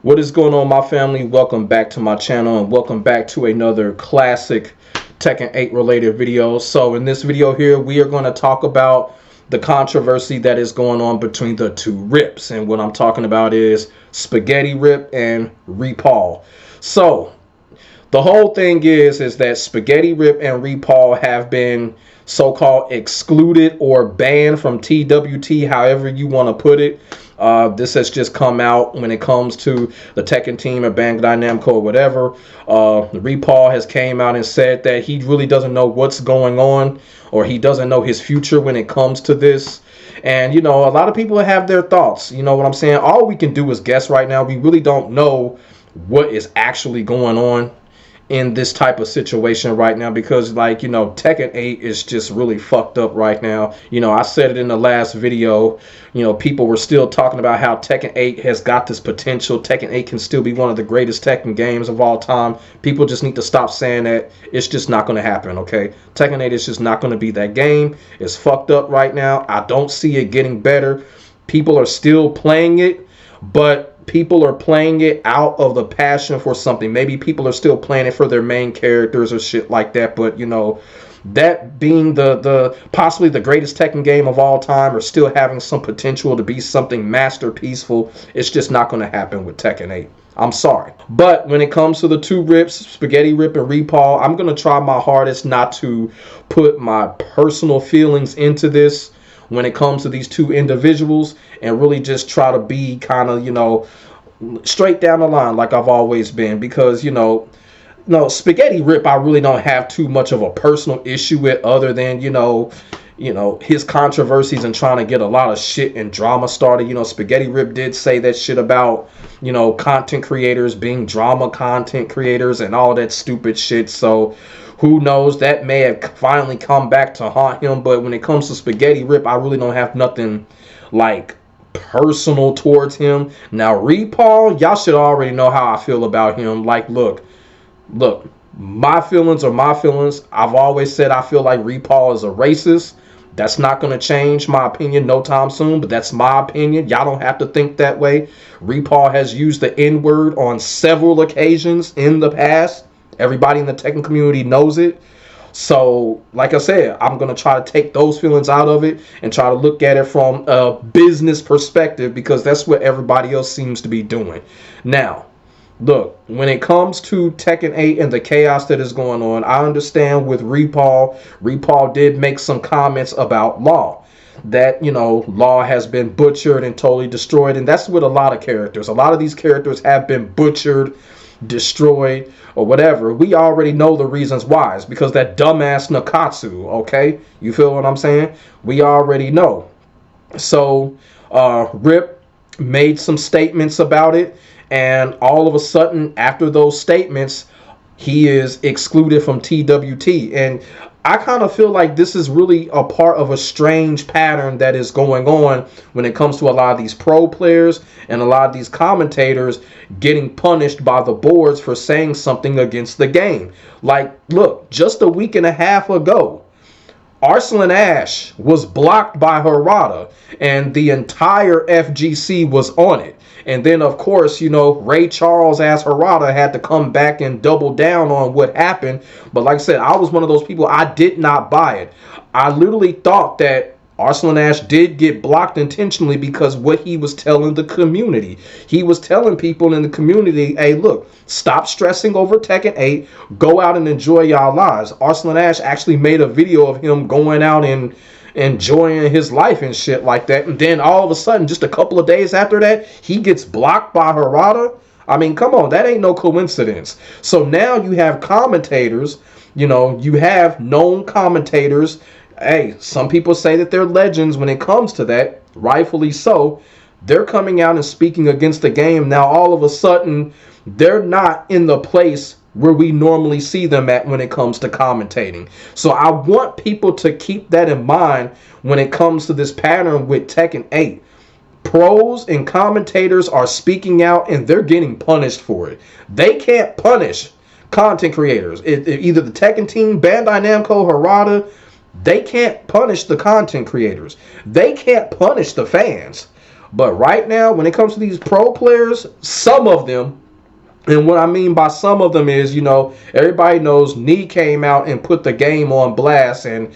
What is going on, my family? Welcome back to my channel and welcome back to another classic Tekken 8 related video. So in this video here, we are going to talk about the controversy that is going on between the two Rips. And what I'm talking about is Spaghetti Rip and Reepal. So the whole thing is that Spaghetti Rip and Reepal have been so-called excluded or banned from TWT, however you want to put it. This has just come out when it comes to the Tekken team or Bandai Namco or whatever. Reepal has came out and said that he really doesn't know what's going on, or he doesn't know his future when it comes to this. And, you know, a lot of people have their thoughts. You know what I'm saying? All we can do is guess right now. We really don't know what is actually going on in this type of situation right now, because, like, you know, Tekken 8 is just really fucked up right now. You know, I said it in the last video. You know, people were still talking about how Tekken 8 has got this potential. Tekken 8 can still be one of the greatest Tekken games of all time. People just need to stop saying that. It's just not going to happen, okay? Tekken 8 is just not going to be that game. It's fucked up right now. I don't see it getting better. People are still playing it, but people are playing it out of the passion for something. Maybe people are still playing it for their main characters or shit like that. But, you know, that being the possibly the greatest Tekken game of all time, or still having some potential to be something masterpieceful, it's just not going to happen with Tekken 8. I'm sorry. But when it comes to the two Rips, Spaghetti Rip and Reepal, I'm going to try my hardest not to put my personal feelings into this when it comes to these two individuals, and really just try to be kind of, you know, straight down the line like I've always been. Because, you know, Spaghetti Rip, I really don't have too much of a personal issue with, other than, you know, his controversies and trying to get a lot of shit and drama started. You know, Spaghetti Rip did say that shit about, you know, content creators being drama content creators and all that stupid shit. So who knows, that may have finally come back to haunt him. But when it comes to Spaghetti Rip, I really don't have nothing like personal towards him. Now Reepal, y'all should already know how I feel about him. Like, look, my feelings are my feelings. I've always said I feel like Reepal is a racist. That's not going to change my opinion no time soon, but that's my opinion. Y'all don't have to think that way. Reepal has used the N-word on several occasions in the past. Everybody in the Tekken community knows it. So, like I said, I'm going to try to take those feelings out of it and try to look at it from a business perspective, because that's what everybody else seems to be doing. Now, look, when it comes to Tekken 8 and the chaos that is going on, I understand with Reepal. Reepal did make some comments about Law. That, you know, Law has been butchered and totally destroyed. And that's with a lot of characters. A lot of these characters have been butchered, destroyed, or whatever. We already know the reasons why. It's because that dumbass Nakatsu, okay? You feel what I'm saying? We already know. So, Rip made some statements about it, and all of a sudden, after those statements, he is excluded from TWT. And I kind of feel like this is really a part of a strange pattern that is going on when it comes to a lot of these pro players and a lot of these commentators getting punished by the boards for saying something against the game. Like, look, just a week and a half ago, Arslan Ash was blocked by Harada, and the entire FGC was on it. And then, of course, you know, Ray Charles as Harada had to come back and double down on what happened. But like I said, I was one of those people, I did not buy it. I literally thought that Arslan Ash did get blocked intentionally because what he was telling the community. He was telling people in the community, hey, look, stop stressing over Tekken 8. Go out and enjoy y'all lives. Arslan Ash actually made a video of him going out and enjoying his life and shit like that. And then all of a sudden, just a couple of days after that, he gets blocked by Harada. I mean, come on, that ain't no coincidence. So now you have commentators, you know, you have known commentators. Hey, some people say that they're legends when it comes to that, rightfully so. They're coming out and speaking against the game. Now, all of a sudden, they're not in the place where we normally see them at when it comes to commentating. So I want people to keep that in mind when it comes to this pattern with Tekken 8. Pros and commentators are speaking out, and they're getting punished for it. They can't punish content creators. Either the Tekken team, Bandai Namco, Harada, they can't punish the content creators. They can't punish the fans. But right now, when it comes to these pro players, some of them, and what I mean by some of them is, you know, everybody knows Knee came out and put the game on blast, and,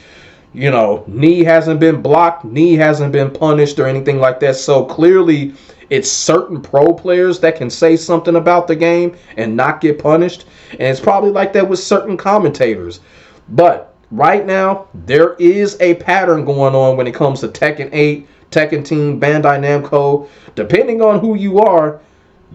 you know, Knee hasn't been blocked, Knee hasn't been punished or anything like that. So clearly, it's certain pro players that can say something about the game and not get punished. And it's probably like that with certain commentators. But right now, there is a pattern going on when it comes to Tekken 8, Tekken Team, Bandai Namco. Depending on who you are,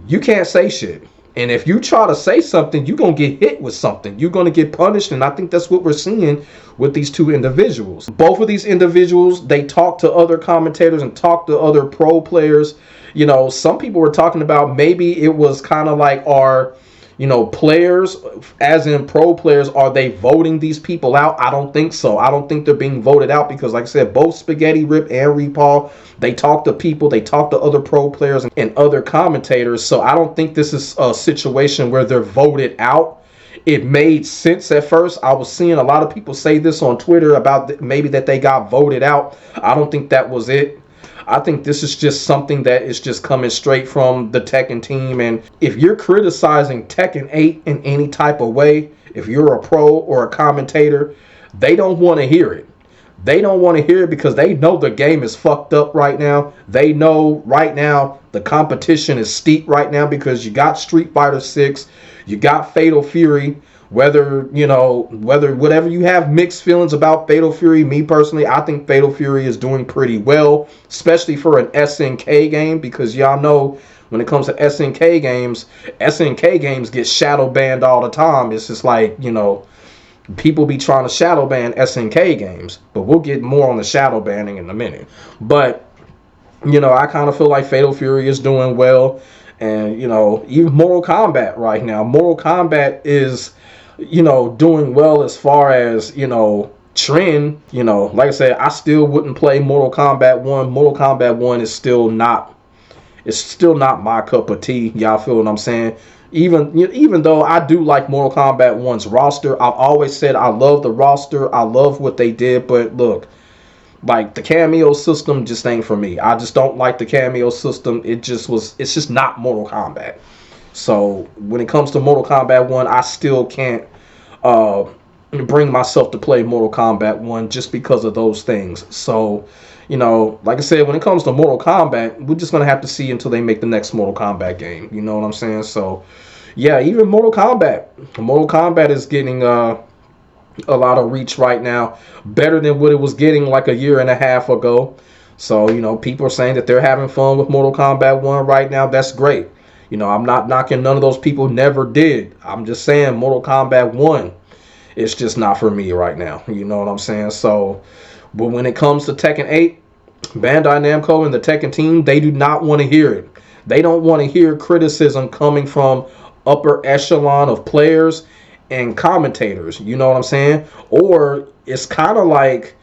you can't say shit. And if you try to say something, you're going to get hit with something. You're going to get punished. And I think that's what we're seeing with these two individuals. Both of these individuals, they talk to other commentators and talk to other pro players. You know, some people were talking about maybe it was kind of like our, you know, players, as in pro players, are they voting these people out? I don't think so. I don't think they're being voted out because, like I said, both Spaghetti Rip and Reepal, they talk to people, they talk to other pro players and other commentators. So I don't think this is a situation where they're voted out. It made sense at first. I was seeing a lot of people say this on Twitter about maybe that they got voted out. I don't think that was it. I think this is just something that is just coming straight from the Tekken team. And if you're criticizing Tekken 8 in any type of way, if you're a pro or a commentator, they don't want to hear it. They don't want to hear it because they know the game is fucked up right now. They know right now the competition is steep right now because you got Street Fighter 6, you got Fatal Fury. Whether, you know, whatever you have mixed feelings about Fatal Fury, me personally, I think Fatal Fury is doing pretty well, especially for an SNK game, because y'all know when it comes to SNK games get shadow banned all the time. It's just like, you know, people be trying to shadow ban SNK games, but we'll get more on the shadow banning in a minute. But, you know, I kind of feel like Fatal Fury is doing well. And, you know, even Mortal Kombat right now, Mortal Kombat is, you know, doing well as far as, you know, trend. You know, like I said, I still wouldn't play Mortal Kombat 1. Mortal Kombat 1 is still not my cup of tea. Y'all feel what I'm saying? Even though I do like Mortal Kombat 1's roster, I've always said I love the roster. I love what they did, but look, like the cameo system just ain't for me. I just don't like the cameo system. It's just not Mortal Kombat. So when it comes to Mortal Kombat 1, I still can't bring myself to play Mortal Kombat 1 just because of those things. So, you know, like I said, when it comes to Mortal Kombat, we're just going to have to see until they make the next Mortal Kombat game. You know what I'm saying? So, yeah, even Mortal Kombat is getting a lot of reach right now, better than what it was getting like a year and a half ago. So, you know, people are saying that they're having fun with Mortal Kombat 1 right now. That's great. You know, I'm not knocking none of those people, never did. I'm just saying Mortal Kombat 1, it's just not for me right now. You know what I'm saying? So, but when it comes to Tekken 8, Bandai Namco and the Tekken team, they do not want to hear it. They don't want to hear criticism coming from upper echelon of players and commentators. You know what I'm saying? Or it's kind of like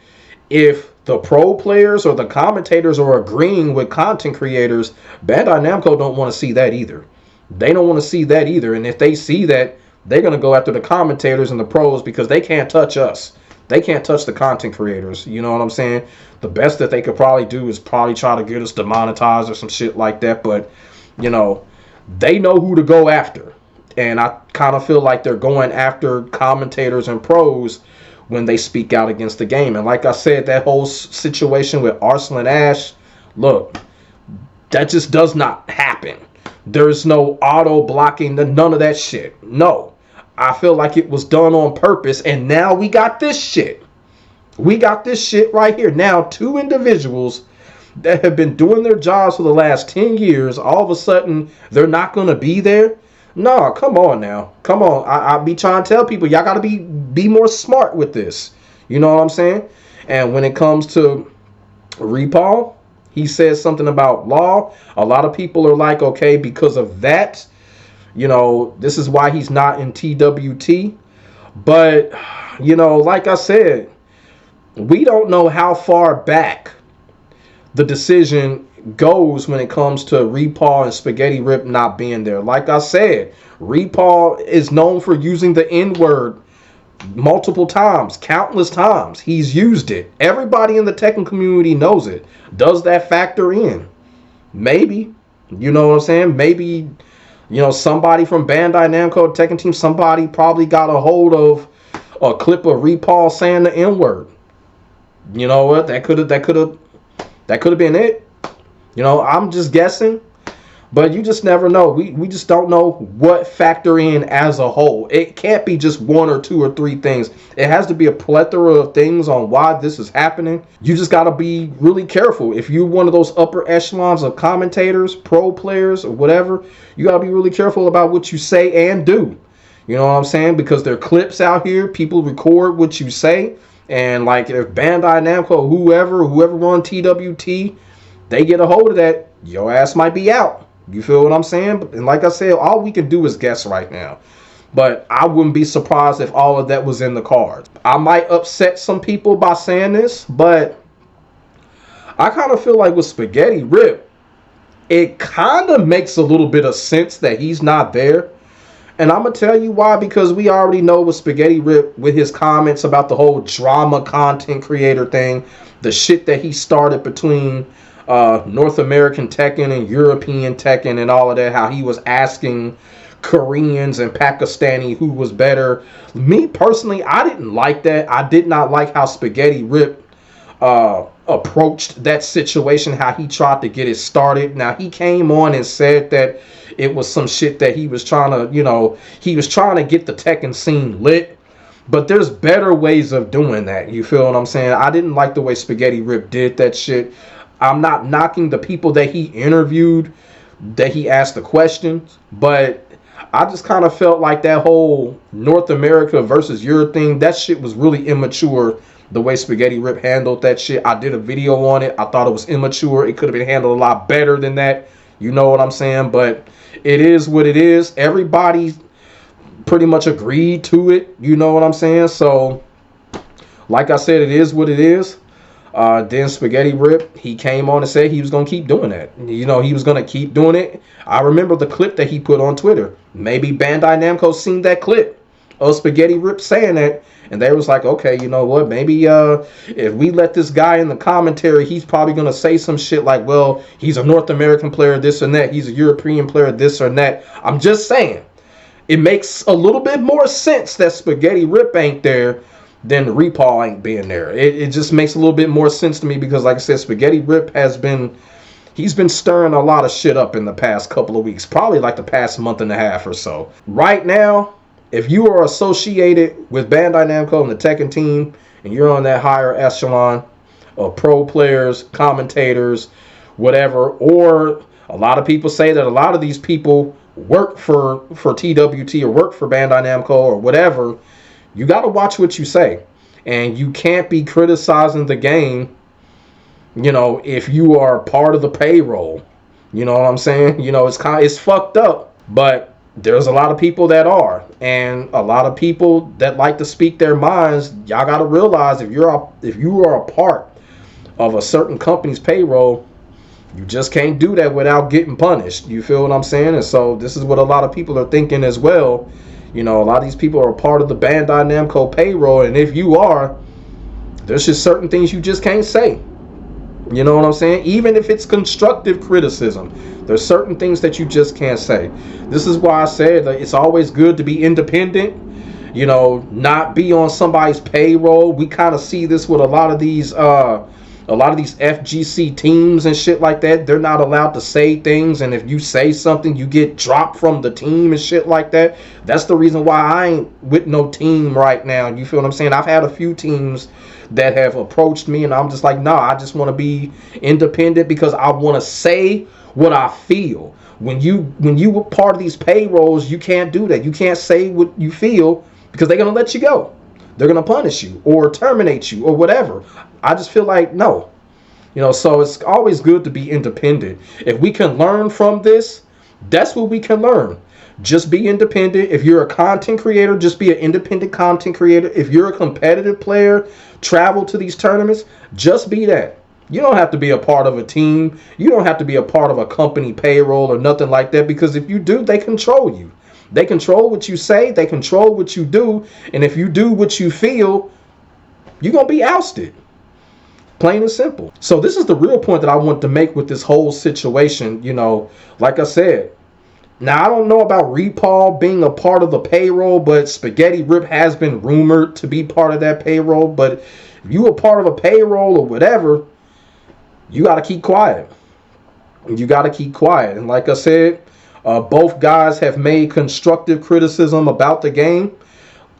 if the pro players or the commentators are agreeing with content creators, Bandai Namco don't want to see that either. They don't want to see that either. And if they see that, they're going to go after the commentators and the pros because they can't touch us. They can't touch the content creators. You know what I'm saying? The best that they could probably do is probably try to get us demonetized or some shit like that. But, you know, they know who to go after. And I kind of feel like they're going after commentators and pros when they speak out against the game. And like I said, that whole situation with Arslan Ash, look, that just does not happen. There's no auto blocking, none of that shit. No. I feel like it was done on purpose, and now we got this shit. We got this shit right here. Now, two individuals that have been doing their jobs for the last 10 years, all of a sudden, they're not going to be there? No, come on now. Come on. I be trying to tell people, y'all got to be more smart with this. You know what I'm saying? And when it comes to Reepal, he says something about law. A lot of people are like, okay, because of that, you know, this is why he's not in TWT. But, you know, like I said, we don't know how far back the decision goes when it comes to Reepal and Spaghetti Rip not being there. Like I said, Reepal is known for using the N-word multiple times, countless times. He's used it. Everybody in the Tekken community knows it. Does that factor in? Maybe. You know what I'm saying? Maybe, you know, somebody from Bandai Namco, Tekken team, somebody probably got a hold of a clip of Reepal saying the N-word. You know what? That could have been it. You know, I'm just guessing. But you just never know. We just don't know what factor in as a whole. It can't be just one or two or three things. It has to be a plethora of things on why this is happening. You just got to be really careful. If you're one of those upper echelons of commentators, pro players, or whatever, you got to be really careful about what you say and do. You know what I'm saying? Because there are clips out here. People record what you say. And like if Bandai Namco, whoever run TWT, they get a hold of that, your ass might be out. You feel what I'm saying? And like I said, all we can do is guess right now. But I wouldn't be surprised if all of that was in the cards. I might upset some people by saying this, but I kind of feel like with Spaghetti Rip, it kind of makes a little bit of sense that he's not there. And I'm going to tell you why, because we already know with Spaghetti Rip, with his comments about the whole drama content creator thing, the shit that he started between North American Tekken and European Tekken and all of that, how he was asking Koreans and Pakistani who was better. Me personally, I didn't like that. I did not like how Spaghetti Rip approached that situation, how he tried to get it started. Now, he came on and said that it was some shit that he was trying to, you know, he was trying to get the Tekken scene lit. But there's better ways of doing that. You feel what I'm saying? I didn't like the way Spaghetti Rip did that shit. I'm not knocking the people that he interviewed, that he asked the questions, but I just kind of felt like that whole North America versus Europe thing, that shit was really immature, the way Spaghetti Rip handled that shit. I did a video on it. I thought it was immature. It could have been handled a lot better than that. You know what I'm saying? But it is what it is. Everybody pretty much agreed to it. You know what I'm saying? So, like I said, it is what it is. Then Spaghetti Rip, he came on and said he was going to keep doing that. You know, he was going to keep doing it. I remember the clip that he put on Twitter. Maybe Bandai Namco seen that clip of Spaghetti Rip saying that, and they was like, okay, you know what, maybe if we let this guy in the commentary, he's probably going to say some shit like, well, he's a North American player, this and that. He's a European player, this or that. I'm just saying, it makes a little bit more sense that Spaghetti Rip ain't there then Reepal ain't being there. It just makes a little bit more sense to me because, like I said, Spaghetti Rip he's been stirring a lot of shit up in the past couple of weeks, probably like the past month and a half or so. Right now, if you are associated with Bandai Namco and the Tekken team, and you're on that higher echelon of pro players, commentators, whatever, or a lot of people say that a lot of these people work for TWT or work for Bandai Namco or whatever, you got to watch what you say. And you can't be criticizing the game, you know, if you are part of the payroll. You know what I'm saying? You know, it's fucked up. But there's a lot of people that are. And a lot of people that like to speak their minds. Y'all got to realize if you are a part of a certain company's payroll, you just can't do that without getting punished. You feel what I'm saying? And so this is what a lot of people are thinking as well. You know, a lot of these people are part of the Bandai Namco payroll, and if you are, there's just certain things you just can't say. You know what I'm saying? Even if it's constructive criticism, there's certain things that you just can't say. This is why I said that it's always good to be independent, you know, not be on somebody's payroll. We kind of see this with a lot of these FGC teams and shit like that. They're not allowed to say things, and if you say something, you get dropped from the team and shit like that. That's the reason why I ain't with no team right now. You feel what I'm saying? I've had a few teams that have approached me, and I'm just like, nah, I just want to be independent because I want to say what I feel. When you were part of these payrolls, you can't do that. You can't say what you feel because they're gonna let you go. They're going to punish you or terminate you or whatever. I just feel like, no. You know, so it's always good to be independent. If we can learn from this, that's what we can learn. Just be independent. If you're a content creator, just be an independent content creator. If you're a competitive player, travel to these tournaments, just be that. You don't have to be a part of a team. You don't have to be a part of a company payroll or nothing like that, because if you do, they control you. They control what you say. They control what you do. And if you do what you feel, you're going to be ousted. Plain and simple. So this is the real point that I want to make with this whole situation. You know, like I said, now I don't know about Reepal being a part of the payroll, but Spaghetti Rip has been rumored to be part of that payroll. But if you a part of a payroll or whatever, you got to keep quiet. You got to keep quiet. And like I said, both guys have made constructive criticism about the game.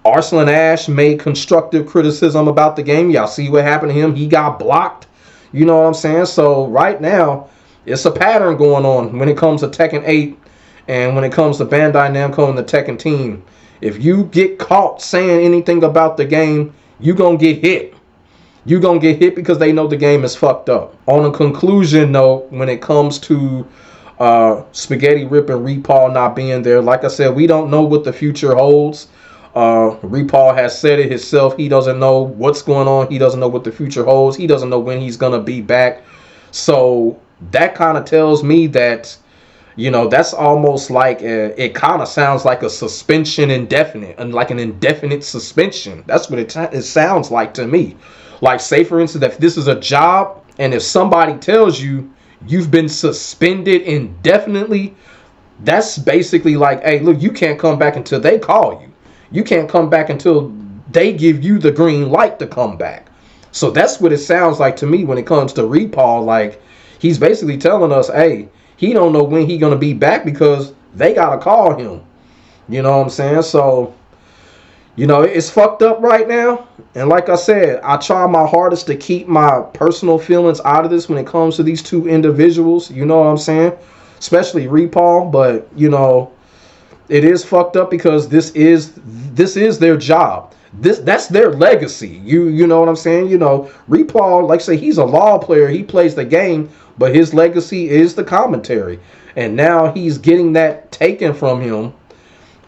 Arslan Ash made constructive criticism about the game. Y'all see what happened to him. He got blocked. You know what I'm saying? So right now, it's a pattern going on when it comes to Tekken 8 and when it comes to Bandai Namco and the Tekken team. If you get caught saying anything about the game, you're going to get hit. You're going to get hit because they know the game is fucked up. On a conclusion note, when it comes to Spaghetti Rip and Reepal not being there, like I said, we don't know what the future holds. Reepal has said it himself. He doesn't know what's going on. He doesn't know what the future holds. He doesn't know when he's going to be back. So that kind of tells me that, you know, that's almost like it kind of sounds like a suspension indefinite, and like an indefinite suspension. That's what it sounds like to me. Like, say, for instance, if this is a job and if somebody tells you you've been suspended indefinitely, that's basically like, hey, look, you can't come back until they call you. You can't come back until they give you the green light to come back. So that's what it sounds like to me when it comes to Reepal. Like, he's basically telling us, hey, he don't know when he's going to be back because they got to call him. You know what I'm saying? So, you know, it's fucked up right now. And like I said, I try my hardest to keep my personal feelings out of this when it comes to these two individuals. You know what I'm saying? Especially Reepal. But, you know, it is fucked up because this is their job. That's their legacy. You know what I'm saying? You know, Reepal, like I say, he's a law player. He plays the game, but his legacy is the commentary. And now he's getting that taken from him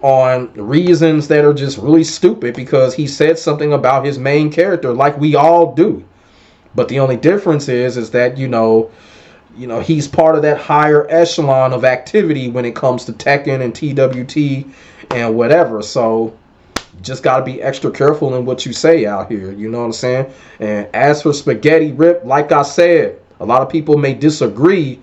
on reasons that are just really stupid because he said something about his main character, like we all do. But the only difference is that, you know, he's part of that higher echelon of activity when it comes to Tekken and TWT and whatever. So just got to be extra careful in what you say out here. You know what I'm saying? And as for Spaghetti Rip, like I said, a lot of people may disagree,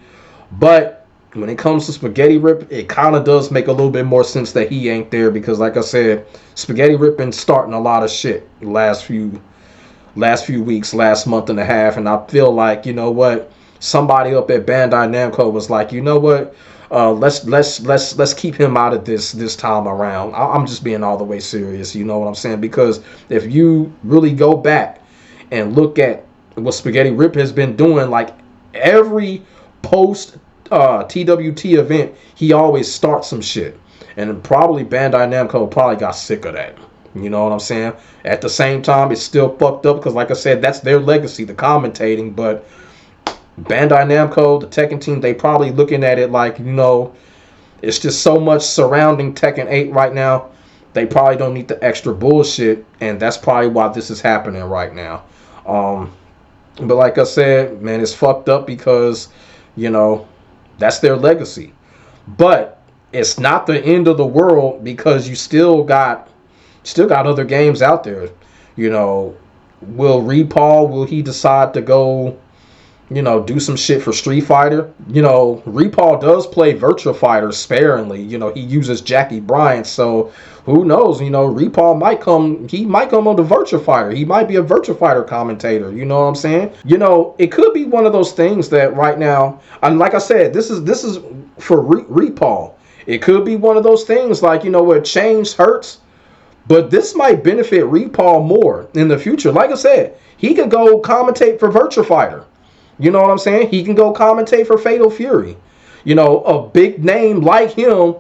but when it comes to Spaghetti Rip, it kind of does make a little bit more sense that he ain't there because, like I said, Spaghetti Rip been starting a lot of shit the last few weeks, last month and a half, and I feel like, you know what, somebody up at Bandai Namco was like, you know what, let's keep him out of this time around. I'm just being all the way serious, you know what I'm saying? Because if you really go back and look at what Spaghetti Rip has been doing, like every post TWT event, he always starts some shit, and probably Bandai Namco probably got sick of that. You know what I'm saying? At the same time, it's still fucked up because, like I said, that's their legacy, the commentating. But Bandai Namco, the Tekken team, they probably looking at it like, you know, it's just so much surrounding Tekken 8 right now. They probably don't need the extra bullshit, and that's probably why this is happening right now. But like I said, man, it's fucked up because, you know, that's their legacy. But it's not the end of the world because you still got other games out there. You know, will he decide to go, you know, do some shit for Street Fighter? You know, Reepal does play Virtua Fighter sparingly. You know, he uses Jackie Bryant, so who knows? You know, Reepal might come on the Virtua Fighter. He might be a Virtua Fighter commentator. You know what I'm saying? You know, it could be one of those things that right now, and like I said, this is for Reepal. It could be one of those things like, you know, where change hurts, but this might benefit Reepal more in the future. Like I said, he could go commentate for Virtua Fighter. You know what I'm saying? He can go commentate for Fatal Fury. You know, a big name like him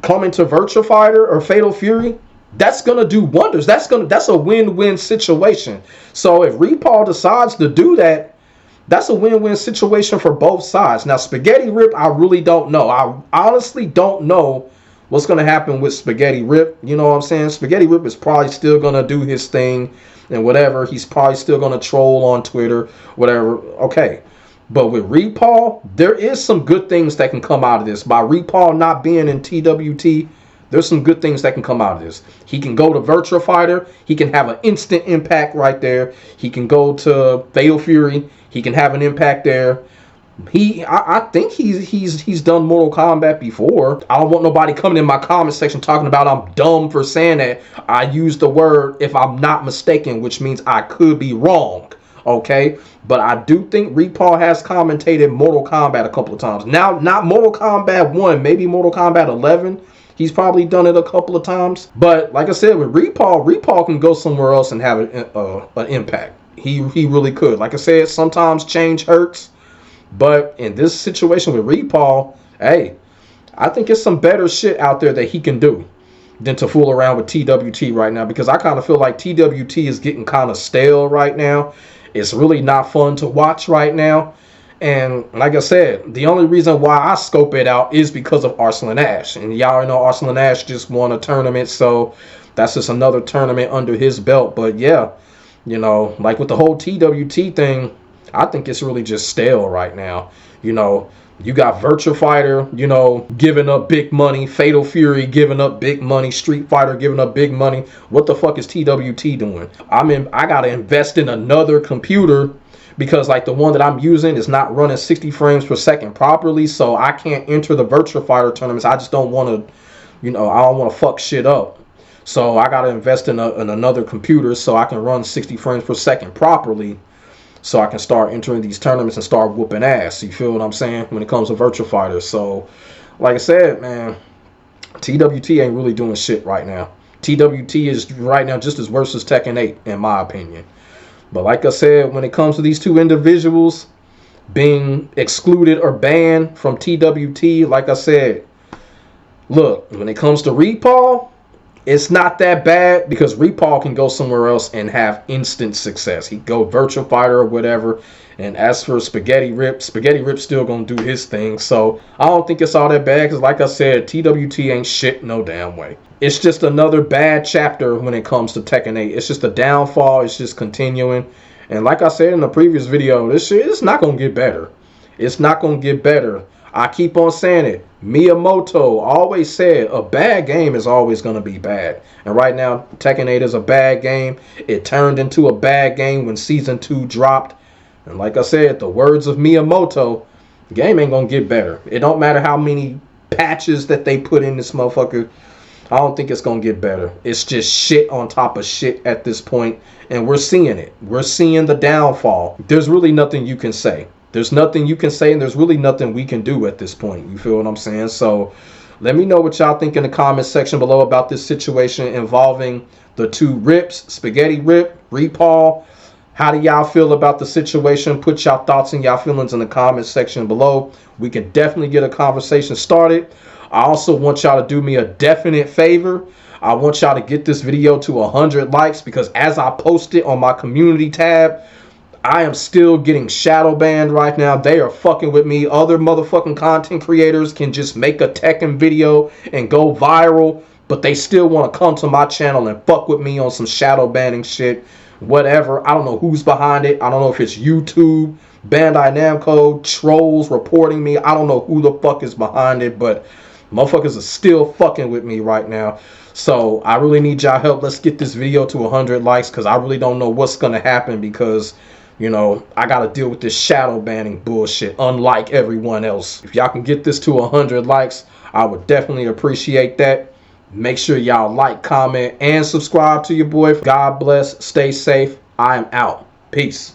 coming to Virtua Fighter or Fatal Fury, that's gonna do wonders. That's a win-win situation. So if Reepal decides to do that, that's a win-win situation for both sides. Now, Spaghetti Rip, I really don't know. I honestly don't know what's gonna happen with Spaghetti Rip. You know what I'm saying? Spaghetti Rip is probably still gonna do his thing and whatever. He's probably still gonna troll on Twitter, whatever. Okay. But with Reepal, there is some good things that can come out of this. By Reepal not being in TWT, there's some good things that can come out of this. He can go to Virtua Fighter. He can have an instant impact right there. He can go to Fatal Fury. He can have an impact there. I think he's done Mortal Kombat before. I don't want nobody coming in my comment section talking about I'm dumb for saying that. I use the word if I'm not mistaken, which means I could be wrong. Okay, but I do think Reepal has commentated Mortal Kombat a couple of times. Now, not Mortal Kombat 1, maybe Mortal Kombat 11. He's probably done it a couple of times. But like I said, with Reepal can go somewhere else and have an impact. He really could. Like I said, sometimes change hurts. But in this situation with Reepal, hey, I think it's some better shit out there that he can do than to fool around with TWT right now. Because I kind of feel like TWT is getting kind of stale right now. It's really not fun to watch right now. And like I said, the only reason why I scope it out is because of Arslan Ash. And y'all know Arslan Ash just won a tournament. So that's just another tournament under his belt. But yeah, you know, like with the whole TWT thing, I think it's really just stale right now. You know, you got Virtua Fighter, you know, giving up big money. Fatal Fury giving up big money. Street Fighter giving up big money. What the fuck is TWT doing? I got to invest in another computer because like the one that I'm using is not running 60 frames per second properly. So I can't enter the Virtua Fighter tournaments. I just don't want to, you know, I don't want to fuck shit up. So I got to invest in another computer so I can run 60 frames per second properly. So I can start entering these tournaments and start whooping ass. You feel what I'm saying? When it comes to Virtua Fighter. So, like I said, man, TWT ain't really doing shit right now. TWT is right now just as worse as Tekken 8, in my opinion. But like I said, when it comes to these two individuals being excluded or banned from TWT, like I said, look, when it comes to Reepal, it's not that bad because Reepal can go somewhere else and have instant success. He go Virtua Fighter or whatever. And as for Spaghetti Rip's still gonna do his thing. So I don't think it's all that bad because like I said, TWT ain't shit no damn way. It's just another bad chapter when it comes to Tekken 8. It's just a downfall. It's just continuing. And like I said in the previous video, this shit is not gonna get better. It's not gonna get better. I keep on saying it. Miyamoto always said a bad game is always going to be bad. And right now, Tekken 8 is a bad game. It turned into a bad game when Season 2 dropped. And like I said, the words of Miyamoto, the game ain't going to get better. It don't matter how many patches that they put in this motherfucker. I don't think it's going to get better. It's just shit on top of shit at this point. And we're seeing it. We're seeing the downfall. There's really nothing you can say. There's nothing you can say, and there's really nothing we can do at this point. You feel what I'm saying? So let me know what y'all think in the comment section below about this situation involving the two Rips, Spaghetti Rip, Reepal. How do y'all feel about the situation? Put y'all thoughts and y'all feelings in the comment section below. We can definitely get a conversation started. I also want y'all to do me a definite favor. I want y'all to get this video to 100 likes because as I post it on my community tab, I am still getting shadow banned right now. They are fucking with me. Other motherfucking content creators can just make a Tekken video and go viral, but they still want to come to my channel and fuck with me on some shadow banning shit. Whatever. I don't know who's behind it. I don't know if it's YouTube, Bandai Namco, trolls reporting me. I don't know who the fuck is behind it, but motherfuckers are still fucking with me right now. So I really need y'all help. Let's get this video to 100 likes because I really don't know what's going to happen because, you know, I got to deal with this shadow banning bullshit, unlike everyone else. If y'all can get this to 100 likes, I would definitely appreciate that. Make sure y'all like, comment, and subscribe to your boy. God bless. Stay safe. I am out. Peace.